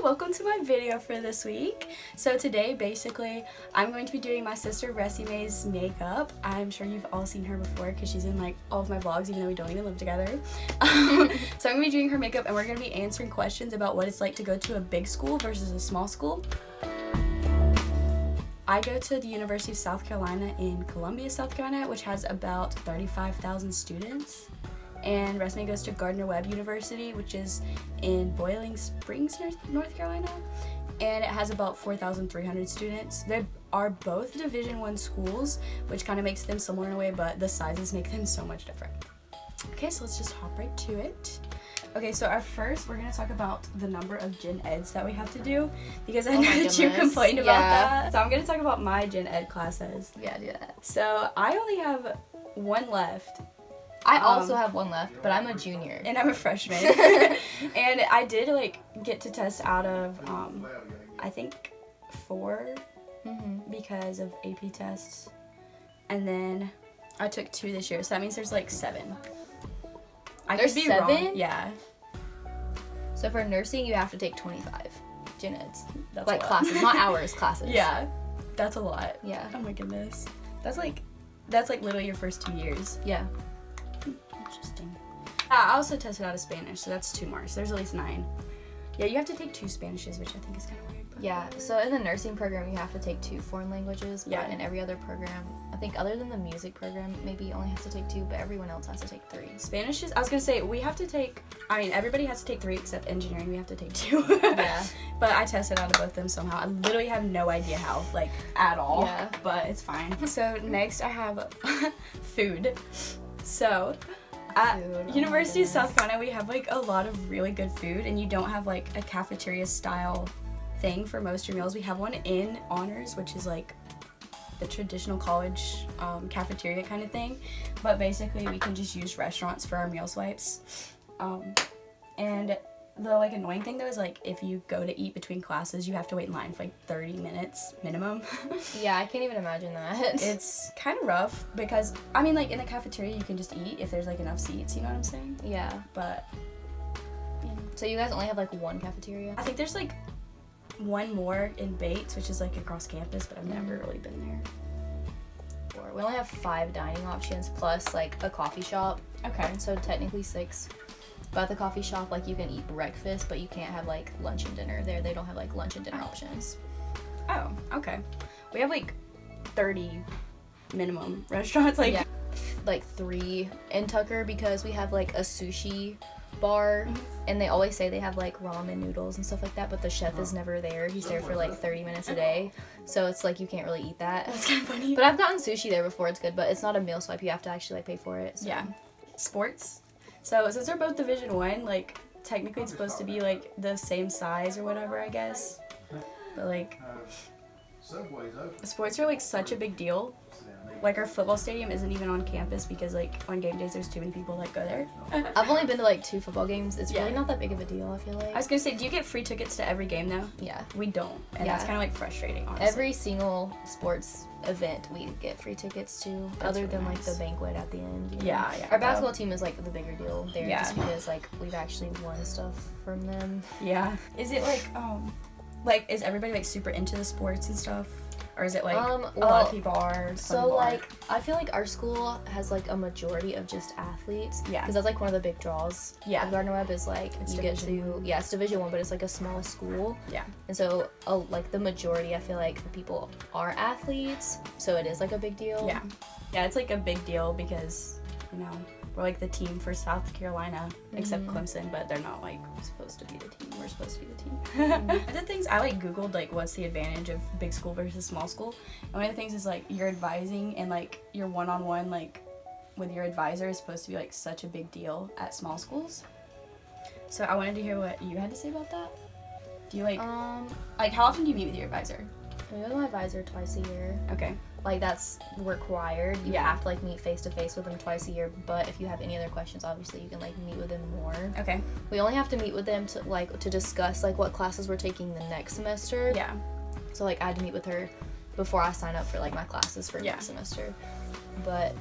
welcome to my video for this week. So today, basically, I'm going to be doing my sister Resime's makeup. I'm sure you've all seen her before because she's in like all of my vlogs, even though we don't even live together. So I'm going to be doing her makeup and we're going to be answering questions about what it's like to go to a big school versus a small school. I go to the University of South Carolina in Columbia, South Carolina, which has about 35,000 students. And Resime goes to Gardner-Webb University, which is in Boiling Springs, North Carolina, and it has about 4,300 students. They are both Division I schools, which kind of makes them similar in a way, but the sizes make them so much different. Okay, so let's just hop right to it. Okay, so we're going to talk about the number of gen eds that we have to do, because I know that you complained about that. So I'm going to talk about my gen ed classes. Yeah, do that. So I only have one left. I also have one left, but I'm a junior. And I'm a freshman. And I did, get to test out of, I think, 4 because of AP tests. And then I took 2 this year, so that means there's, 7. There's could be 7? wrong. Yeah. So for nursing, you have to take 25 gen eds. That's a lot. Classes, not hours, classes. Yeah. That's a lot. Yeah. Oh my goodness. That's literally your first 2 years. Yeah. Interesting. I also tested out of Spanish, so that's 2 more. So there's at least 9. Yeah, you have to take 2 Spanishes, which I think is kind of weird. But Yeah, so in the nursing program, you have to take 2 foreign languages, but Yeah. in every other program, I think other than the music program, maybe only has to take 2, but everyone else has to take 3. Spanish is, I was going to say, everybody has to take 3 except engineering, we have to take 2. Yeah. But I tested out of both of them somehow. I literally have no idea how, at all. Yeah. But it's fine. So next I have food. So at Food, University of South Carolina, we have a lot of really good food, and you don't have a cafeteria style thing for most of your meals. We have one in Honors, which is the traditional college cafeteria kind of thing, but basically we can just use restaurants for our meal swipes. And the annoying thing though is if you go to eat between classes, you have to wait in line for 30 minutes minimum. Yeah, I can't even imagine that. It's kind of rough because in the cafeteria you can just eat if there's enough seats, you know what I'm saying? Yeah. But So you guys only have one cafeteria? I think there's one more in Bates, which is across campus, but I've never really been there. We only have 5 dining options plus a coffee shop. Okay. So technically 6. But at the coffee shop, you can eat breakfast, but you can't have lunch and dinner there. They don't have lunch and dinner options. Oh, okay. We have 30 minimum restaurants. Yeah. 3 in Tucker because we have a sushi bar, and they always say they have ramen noodles and stuff like that, but the chef is never there. He's there for 30 minutes a day, so it's you can't really eat that. That's kind of funny. But I've gotten sushi there before. It's good, but it's not a meal swipe. You have to actually pay for it. So. Yeah. Sports. So since they're both Division I, technically it's supposed to be the same size or whatever, I guess. But sports are such a big deal. Our football stadium isn't even on campus because on game days there's too many people that go there. I've only been to 2 football games. It's Yeah. really not that big of a deal, I feel like. I was gonna say, do you get free tickets to every game though? Yeah. We don't, and that's Yeah. kind of frustrating, honestly. Every single sports event we get free tickets to, That's other really than nice. the banquet at the end. You know? Yeah, yeah. Our basketball team is the bigger deal there, Yeah. just because we've actually won stuff from them. Yeah. Is it is everybody super into the sports and stuff? Or is it a lot of people are? So I feel our school has a majority of just athletes. Yeah. Because that's one of the big draws. Yeah. Of Gardner-Webb is It's you get Division to it's Division I, but it's a small school. Yeah. And so the majority, I feel the people are athletes, so it is a big deal. Yeah. Yeah, it's a big deal because, we're the team for South Carolina, except Clemson, but they're not supposed to be the team. We're supposed to be the team. The things I Googled what's the advantage of big school versus small school, and one of the things is you're advising and your one-on-one with your advisor is supposed to be such a big deal at small schools. So I wanted to hear what you had to say about that. Do you how often do you meet with your advisor? I go to my advisor twice a year. Okay. That's required. You Yeah. have to meet face to face with them twice a year. But if you have any other questions, obviously you can meet with them more. Okay. We only have to meet with them to discuss what classes we're taking the next semester. Yeah. So I had to meet with her before I sign up for my classes for next semester. But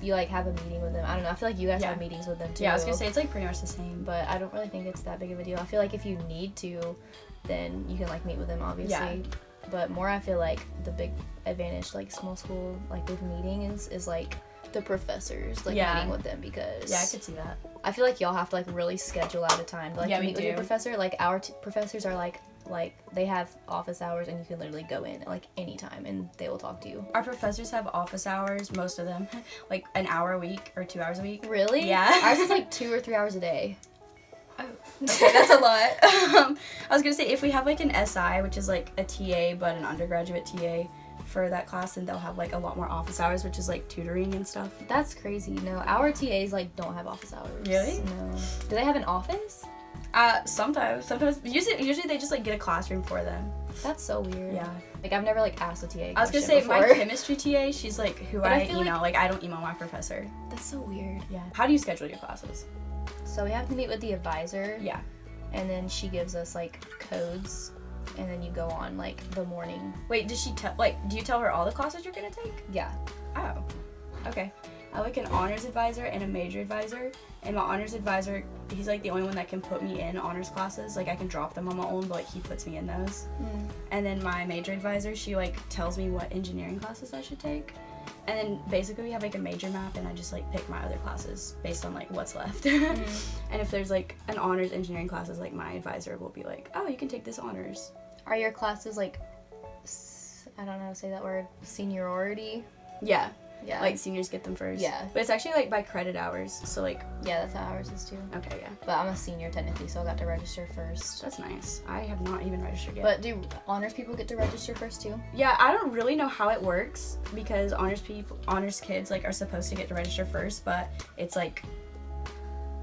you like have a meeting with them. I don't know. I feel like you guys have meetings with them too. Yeah, I was gonna say it's like pretty much the same. But I don't really think it's that big of a deal. I feel like if you need to, then you can like meet with them, obviously. Yeah. But more, I feel like the big advantage, like small school, like with meetings, is like the professors, like meeting with them, because Yeah, I could see that. I feel like y'all have to like really schedule out a time to like Yeah, we meet with your do. professor. Like our professors are like they have office hours and you can literally go in like anytime and they will talk to you. Our professors have office hours, most of them, like an hour a week or 2 hours a week. Really? Yeah. Ours is like 2 or 3 hours a day. Oh, okay, that's a lot. I was gonna say, if we have like an SI, which is like a TA but an undergraduate TA for that class, then they'll have like a lot more office hours, which is like tutoring and stuff. That's crazy. No, our TAs like don't have office hours. Really? No. Do they have an office? Sometimes. Usually they just like get a classroom for them. That's so weird. Yeah. Like I've never like asked a TA. I was gonna question say, my before. chemistry TA, she's like who But I I feel email. Like I don't email my professor. That's so weird. Yeah. How do you schedule your classes? So we have to meet with the advisor. Yeah. And then she gives us like codes, and then you go on like the morning. Wait, does she tell do you tell her all the classes you're gonna take? Yeah. Oh. Okay. I have like an honors advisor and a major advisor. And my honors advisor, he's like the only one that can put me in honors classes. Like I can drop them on my own, but like he puts me in those. And then my major advisor, she like tells me what engineering classes I should take. And then basically we have like a major map, and I just like pick my other classes based on like what's left. And if there's like an honors engineering classes, like my advisor will be like, oh, you can take this honors. Are your classes like I don't know how to say that word, seniority? Yeah. Yeah. Like seniors get them first. Yeah. But it's actually like by credit hours. So like, Yeah, that's how ours is too. okay, yeah. But I'm a senior technically, so I got to register first. That's nice. I have not even registered yet. But do honors people get to register first too? Yeah, I don't really know how it works because honors kids like are supposed to get to register first, but it's like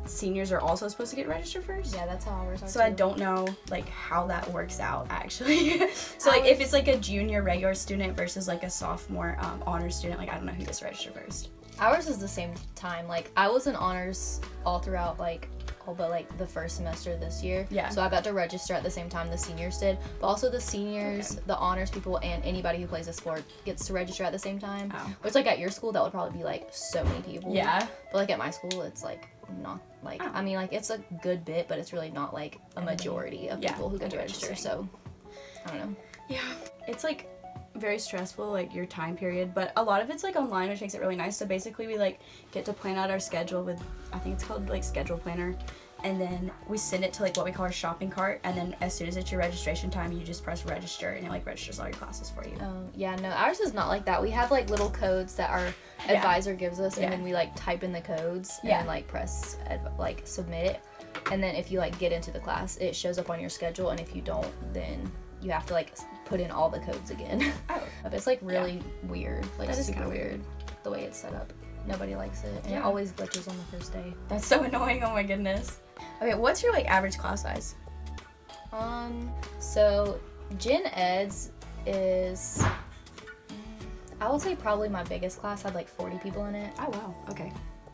seniors are also supposed to get registered first. Yeah, that's how ours are So too. I don't know like how that works out actually. So like if it's like a junior regular student versus like a sophomore honors student, like I don't know who gets to register first. Ours is the same time. Like I was in honors all throughout like all but like the first semester this year. Yeah. So I got to register at the same time the seniors did. But also the seniors, Okay. the honors people, and anybody who plays a sport gets to register at the same time. Oh. Which like at your school that would probably be like so many people. Yeah. But like at my school it's like not like Oh. I mean like it's a good bit, but it's really not like a majority of Yeah, people who I get to get what you're register. saying. So I don't know. Yeah. It's like very stressful, like your time period, but a lot of it's like online, which makes it really nice. So basically we like get to plan out our schedule with, I think it's called like schedule planner, and then we send it to like what we call our shopping cart, and then as soon as it's your registration time, you just press register and it like registers all your classes for you. Yeah, no, ours is not like that. We have like little codes that our advisor gives us, Yeah. and then we like type in the codes and Yeah. then like press like submit it. And then if you like get into the class, it shows up on your schedule, and if you don't, then you have to like put in all the codes again. Oh. It's like really weird, like That is super kinda weird weird. the way it's set up. Nobody likes it, and it Yeah. always glitches on the first day. That's so annoying, oh my goodness. Okay, what's your like average class size? So Gen Eds is, I would say probably my biggest class had like 40 people in it. Oh wow, okay.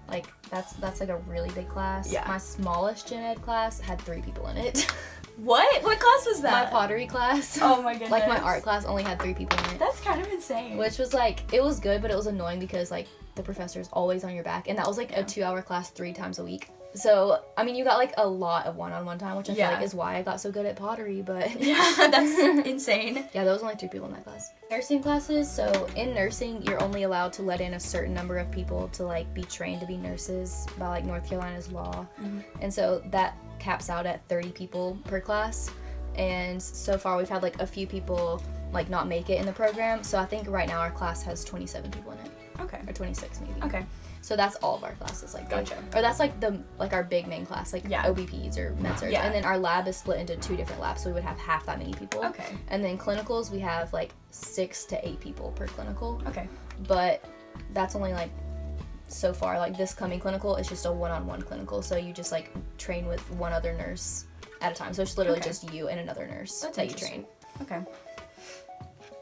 Like that's like a really big class. Yeah. My smallest gen ed class had 3 people in it. What? What class was My that? pottery class. Oh my goodness. Like my art class only had 3 people in it. That's kind of insane. Which was like, it was good, but it was annoying because like the professor's always on your back, and that was like a 2-hour class 3 times a week. So I mean, you got like a lot of one-on-one time, which I feel Yeah. like is why I got so good at pottery. But Yeah, that's insane. yeah, there was only 3 people in that class. Nursing classes. So in nursing, you're only allowed to let in a certain number of people to like be trained to be nurses by like North Carolina's law, and so that caps out at 30 people per class. And so far, we've had like a few people like not make it in the program. So I think right now our class has 27 people in it, Okay. or 26 maybe. Okay. So that's all of our classes, like Gotcha. or that's like the like our big main class, like Yeah. OBPs or med-surg. Yeah. And then our lab is split into 2 different labs, so we would have half that many people. Okay. And then clinicals, we have like 6 to 8 people per clinical. Okay. But that's only like so far. Like this coming clinical is just a one-on-one clinical, so you just like train with one other nurse at a time. So it's literally Okay. just you and another nurse That's that you interesting. train. Okay.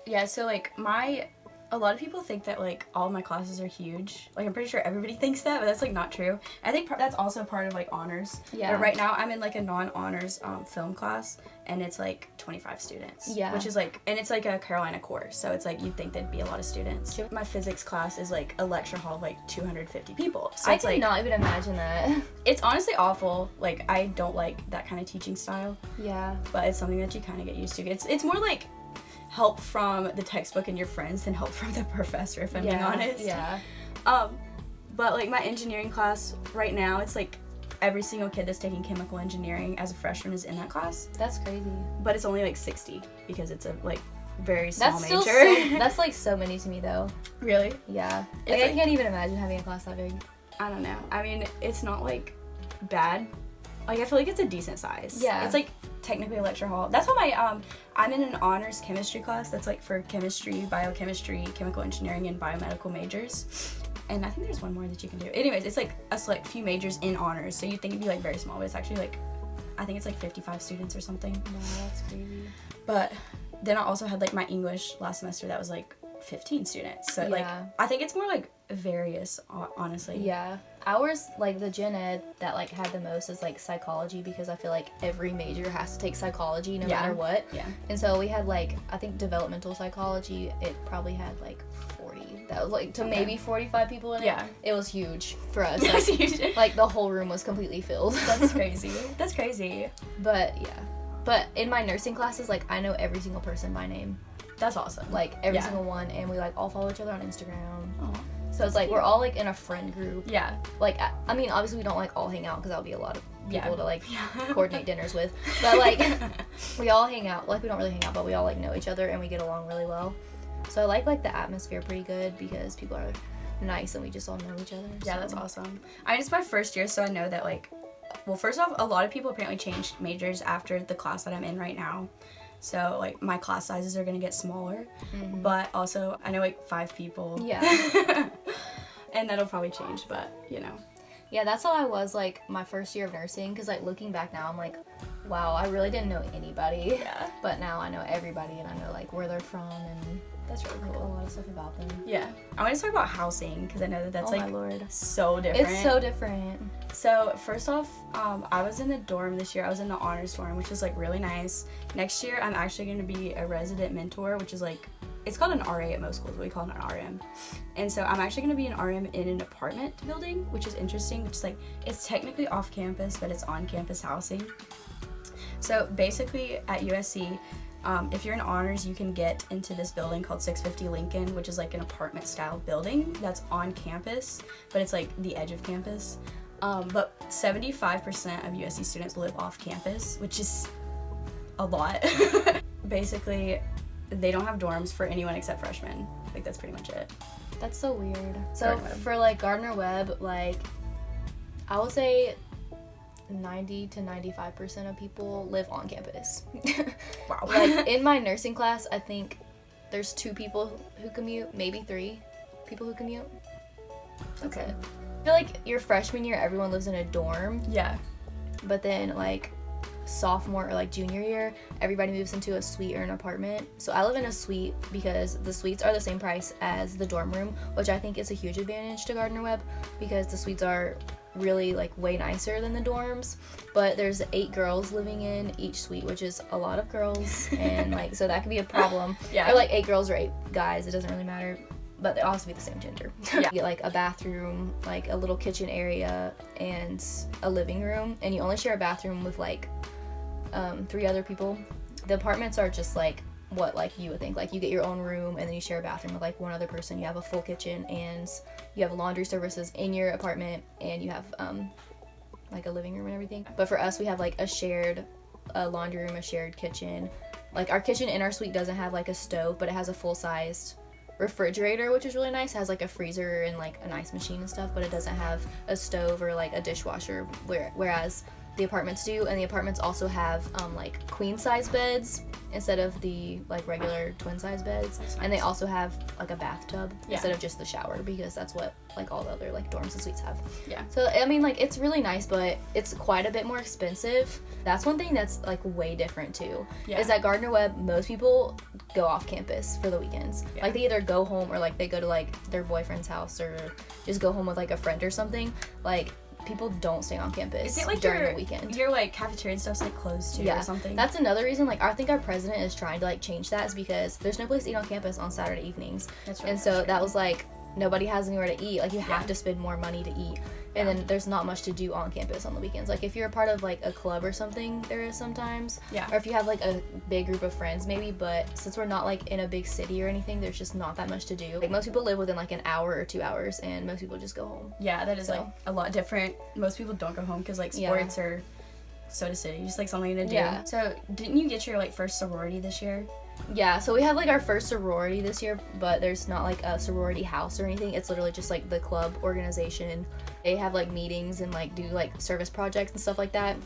Yeah, so like my A lot of people think that like all my classes are huge. Like I'm pretty sure everybody thinks that, but that's like not true. I think that's also part of like honors. Yeah. But right now I'm in like a non-honors film class, and it's like 25 students. Yeah. Which is like, and it's like a Carolina course, so it's like you'd think there'd be a lot of students. My physics class is like a lecture hall of like 250 people. So I it's could like, not even imagine that. it's honestly awful. Like I don't like that kind of teaching style, Yeah. but it's something that you kind of get used to. It's more like help from the textbook and your friends than help from the professor, if I'm being honest. Yeah. But like my engineering class right now, it's like every single kid that's taking chemical engineering as a freshman is in that class, That's crazy. but it's only like 60 because it's a like very small That's major. still so, that's like so many to me though. Really? Yeah. It's Like, I like- can't even imagine having a class that big. I don't know. I mean, it's not like bad. Like I feel like it's a decent size. Yeah. It's like technically a lecture hall. That's why my I'm in an honors chemistry class that's like for chemistry, biochemistry, chemical engineering, and biomedical majors. And I think there's one more that you can do. Anyways, it's like a select few majors in honors, so you'd think it'd be like very small, but it's actually like, I think it's like 55 students or something. No, that's crazy. But then I also had like my English last semester that was like 15 students. So like Yeah. I think it's more like various, honestly. Yeah. Ours, like the gen ed that like had the most is like psychology, because I feel like every major has to take psychology no Yeah. matter what. Yeah. And so we had like, I think developmental psychology, it probably had like 40. That was like to Okay. maybe 45 people in it. Yeah. It was huge for us. That's Like, huge. like the whole room was completely filled. That's crazy. That's crazy. But yeah. But in my nursing classes, like I know every single person by name. That's awesome. Like every Yeah. single one, and we like all follow each other on Instagram. Aw. So it's like we're all like in a friend group. Yeah. Like I mean, obviously we don't like all hang out because that would be a lot of people Yeah. to like Yeah. coordinate dinners with. But like we all hang out. Like we don't really hang out, but we all like know each other and we get along really well. So I like the atmosphere pretty good because people are nice and we just all know each other. Yeah, so. that's awesome. I mean, it's my first year, so I know that like, well, first off, a lot of people apparently changed majors after the class that I'm in right now. So like my class sizes are gonna get smaller, but also I know like 5 people. Yeah. And that'll probably change, but you know. Yeah, that's how I was like my first year of nursing, because like looking back now I'm like, wow, I really didn't know anybody. Yeah. But now I know everybody and I know like where they're from and That's really like a cool. lot of stuff about them. Yeah. I want to talk about housing because I know that that's Oh my like lord. so different. It's so different. So first off, I was in the dorm this year. I was in the honors dorm, which was like really nice. Next year, I'm actually going to be a resident mentor, which is like, it's called an RA at most schools, but we call it an RM. And so I'm actually going to be an RM in an apartment building, which is interesting, which is like, it's technically off campus, but it's on campus housing. So basically at USC, if you're in honors, you can get into this building called 650 Lincoln, which is like an apartment style building that's on campus, but it's like the edge of campus. But 75% of USC students live off campus, which is a lot. Basically, they don't have dorms for anyone except freshmen. Like that's pretty much it. That's so weird. So Gardner Webb. for like Gardner Webb, like I would say 90 to 95% of people live on campus. Wow. Like in my nursing class, I think there's 2 people who commute, maybe 3 people who commute. That's Okay. it. I feel like your freshman year, everyone lives in a dorm, Yeah. but then like sophomore or like junior year, everybody moves into a suite or an apartment. So I live in a suite because the suites are the same price as the dorm room, which I think is a huge advantage to Gardner Webb because the suites are really like way nicer than the dorms. But there's 8 girls living in each suite, which is a lot of girls, and like so that could be a problem. Yeah. Or like 8 girls or 8 guys, it doesn't really matter. But they all have to be the same gender. Yeah. You get like a bathroom, like a little kitchen area, and a living room, and you only share a bathroom with like 3 other people. The apartments are just like what like you would think. Like you get your own room and then you share a bathroom with like one other person. You have a full kitchen and you have laundry services in your apartment, and you have like a living room and everything. But for us, we have like a shared laundry room, a shared kitchen. Like our kitchen in our suite doesn't have like a stove, but it has a full-sized refrigerator, which is really nice. It has like a freezer and like an ice machine and stuff, but it doesn't have a stove or like a dishwasher, whereas the apartments do, and the apartments also have like queen size beds instead of the like regular twin size beds. That's And they nice. also have like a bathtub Yeah. instead of just the shower, because that's what like all the other like dorms and suites have. Yeah. So I mean, like, it's really nice, but it's quite a bit more expensive. That's one thing that's like way different too. Yeah. Is that Gardner Webb, most people go off campus for the weekends. Yeah. Like they either go home or like they go to like their boyfriend's house or just go home with like a friend or something. Like people don't stay on campus Is it like during your the weekend. Your like cafeteria and stuff's like closed too or something? That's another reason. Like I think our president is trying to like change that, is because there's no place to eat on campus on Saturday evenings. That's really And so that frustrating. was like, nobody has anywhere to eat. Like you have Yeah. to spend more money to eat. And then there's not much to do on campus on the weekends. Like if you're a part of like a club or something, there is sometimes. Yeah. Or if you have like a big group of friends maybe, but since we're not like in a big city or anything, there's just not that much to do. Like most people live within like an hour or 2 hours, and most people just go home. Yeah, that is So- like a lot different. Most people don't go home because like Yeah. sports or Soda City, just like something to do. Yeah. So didn't you get your like first sorority this year? Yeah, so we have like our first sorority this year, but there's not like a sorority house or anything. It's literally just like the club organization. They have like meetings and like do like service projects and stuff like that.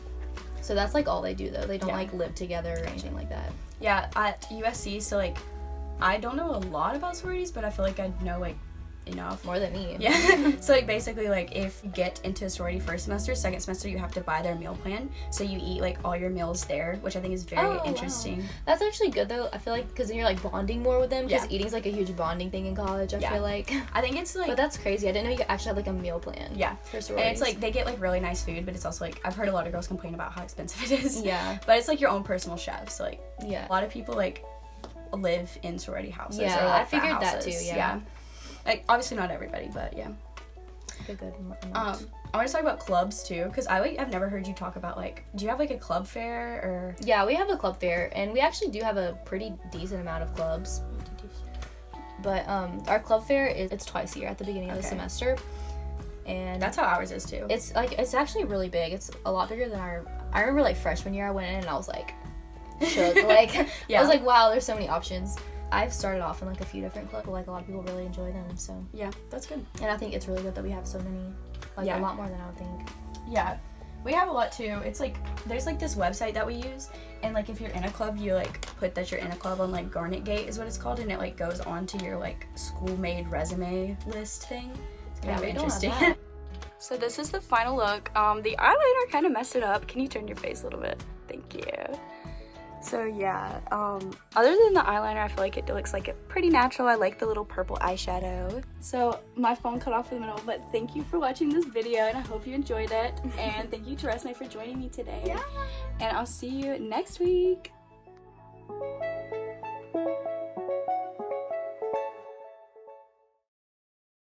So that's like all they do though. They don't Yeah. like live together or anything like that. Yeah, at USC. So like, I don't know a lot about sororities, but I feel like I know like enough. More than me. Yeah. So like basically like if you get into a sorority first semester, second semester you have to buy their meal plan. So you eat like all your meals there, which I think is very Oh, wow. interesting. That's actually good though. I feel like because then you're like bonding more with them, because Yeah. eating's like a huge bonding thing in college. I Yeah. feel like. I think it's like But that's crazy. I didn't know you actually had like a meal plan. yeah. For And sororities. it's like they get like really nice food, but it's also like I've heard a lot of girls complain about how expensive it is. Yeah. But it's like your own personal chef. So like Yeah. a lot of people like live in sorority houses. Yeah, or, like, I figured frat that too, houses. yeah. Like obviously not everybody, but yeah. Like a good amount. I want to talk about clubs too, because I've never heard you talk about like, do you have like a club fair or? Yeah, we have a club fair, and we actually do have a pretty decent amount of clubs. But our club fair it's twice a year at the beginning of the Okay. semester, and That's how ours is too. it's actually really big. It's a lot bigger than our. I remember like freshman year I went in and I was like shook. Like Yeah. I was like, wow, there's so many options. I've started off in like a few different clubs, but like a lot of people really enjoy them. So Yeah, that's good. and I think it's really good that we have so many, like Yeah. a lot more than I would think. Yeah, we have a lot too. It's like there's like this website that we use, and like if you're in a club, you like put that you're in a club on like Garnet Gate is what it's called, and it like goes onto your like school-made resume list thing. It's Yeah, kind of we don't have interesting. that. So this is the final look. The eyeliner kind of messed it up. Can you turn your face a little bit? Thank you. So yeah, other than the eyeliner, I feel like it looks like it pretty natural. I like the little purple eyeshadow. So my phone cut off in the middle, but thank you for watching this video, and I hope you enjoyed it. And thank you to Resme for joining me today. Yeah. And I'll see you next week.